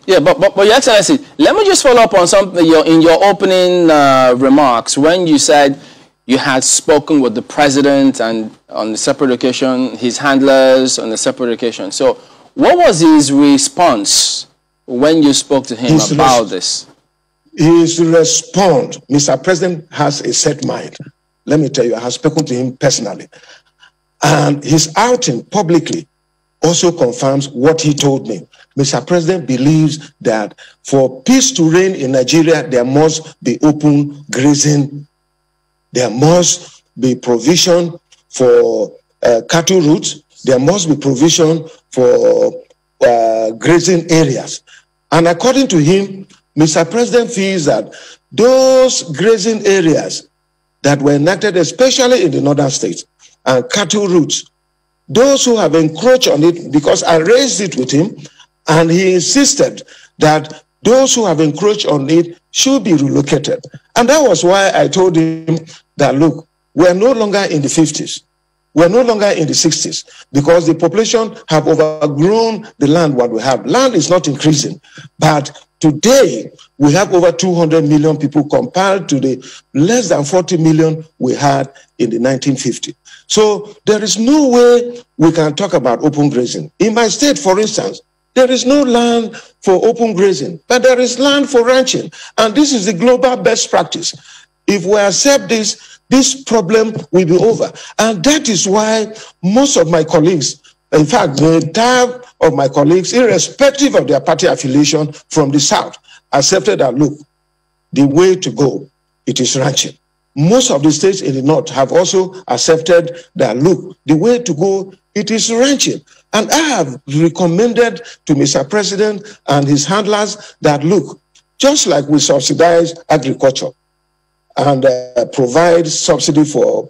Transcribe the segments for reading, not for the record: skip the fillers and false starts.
Yeah, but Your Excellency, let me just follow up on something in your opening remarks when you said you had spoken with the president and on a separate occasion, his handlers on a separate occasion. So what was his response when you spoke to him about this? His response, Mr. President has a set mind. Let me tell you, I have spoken to him personally. And his outing publicly also confirms what he told me. Mr. President believes that for peace to reign in Nigeria, there must be open grazing. There must be provision for cattle routes. There must be provision for grazing areas. And according to him, Mr. President feels that those grazing areas that were enacted, especially in the northern states, and cattle routes, those who have encroached on it, because I raised it with him, and he insisted that those who have encroached on it should be relocated. And that was why I told him that, look, we are no longer in the 50s. We're no longer in the 60s because the population have overgrown the land what we have. Land is not increasing, but today we have over 200 million people compared to the less than 40 million we had in the 1950s. So there is no way we can talk about open grazing. In my state, for instance, there is no land for open grazing, but there is land for ranching. And this is the global best practice. If we accept this, this problem will be over. And that is why most of my colleagues, in fact, the entire of my colleagues, irrespective of their party affiliation from the South, accepted that, look, the way to go, it is ranching. Most of the states in the North have also accepted that, look, the way to go, it is ranching. And I have recommended to Mr. President and his handlers that, look, just like we subsidize agriculture and provide subsidy for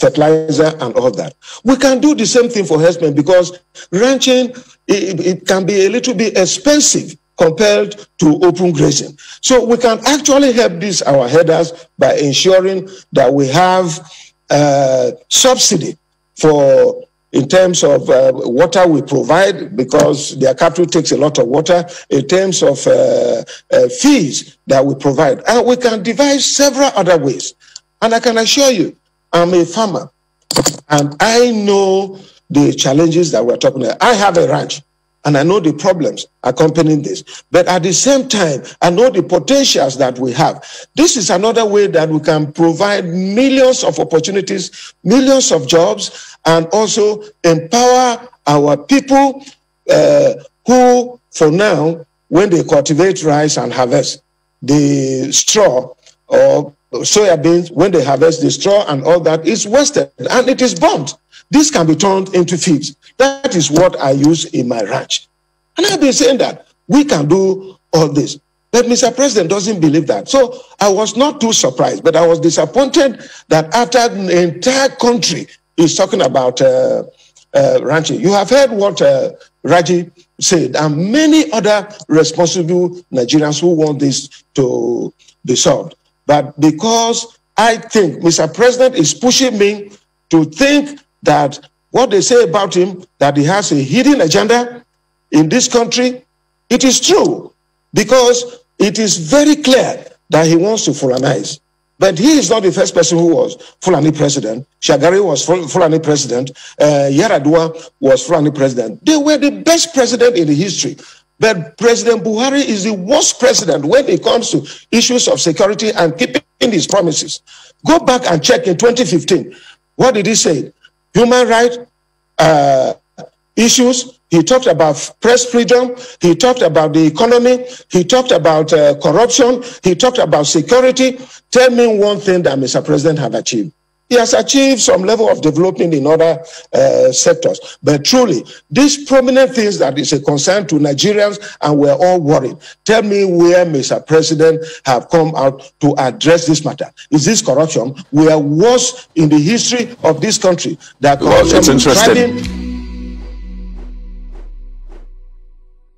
fertilizer and all that, we can do the same thing for herdsmen, because ranching, it can be a little bit expensive compared to open grazing. So we can actually help these our herders by ensuring that we have subsidy for, in terms of water we provide, because their cattle takes a lot of water, in terms of fees that we provide. And we can devise several other ways. And I can assure you, I'm a farmer, and I know the challenges that we're talking about. I have a ranch, and I know the problems accompanying this. But at the same time, I know the potentials that we have. This is another way that we can provide millions of opportunities, millions of jobs, and also empower our people who, for now, when they cultivate rice and harvest the straw or soya beans, when they harvest the straw and all that, is wasted and it is burnt. This can be turned into feeds. That is what I use in my ranch. And I've been saying that we can do all this. But Mr. President doesn't believe that. So I was not too surprised, but I was disappointed that after the entire country is talking about ranching. You have heard what Raji said, and many other responsible Nigerians who want this to be solved. But because I think Mr. President is pushing me to think that what they say about him, that he has a hidden agenda in this country, it is true, because it is very clear that he wants to Fulanize. But he is not the first person who was Fulani president. Shagari was Fulani president. Yaradua was Fulani president. They were the best president in the history. But President Buhari is the worst president when it comes to issues of security and keeping his promises. Go back and check in 2015. What did he say? Human rights issues. He talked about press freedom. He talked about the economy. He talked about corruption. He talked about security. Tell me one thing that Mr. President have achieved. He has achieved some level of development in other sectors. But truly, these prominent things that is a concern to Nigerians, and we're all worried. Tell me where Mr. President have come out to address this matter. Is this corruption? We are worse in the history of this country. That corruption is driving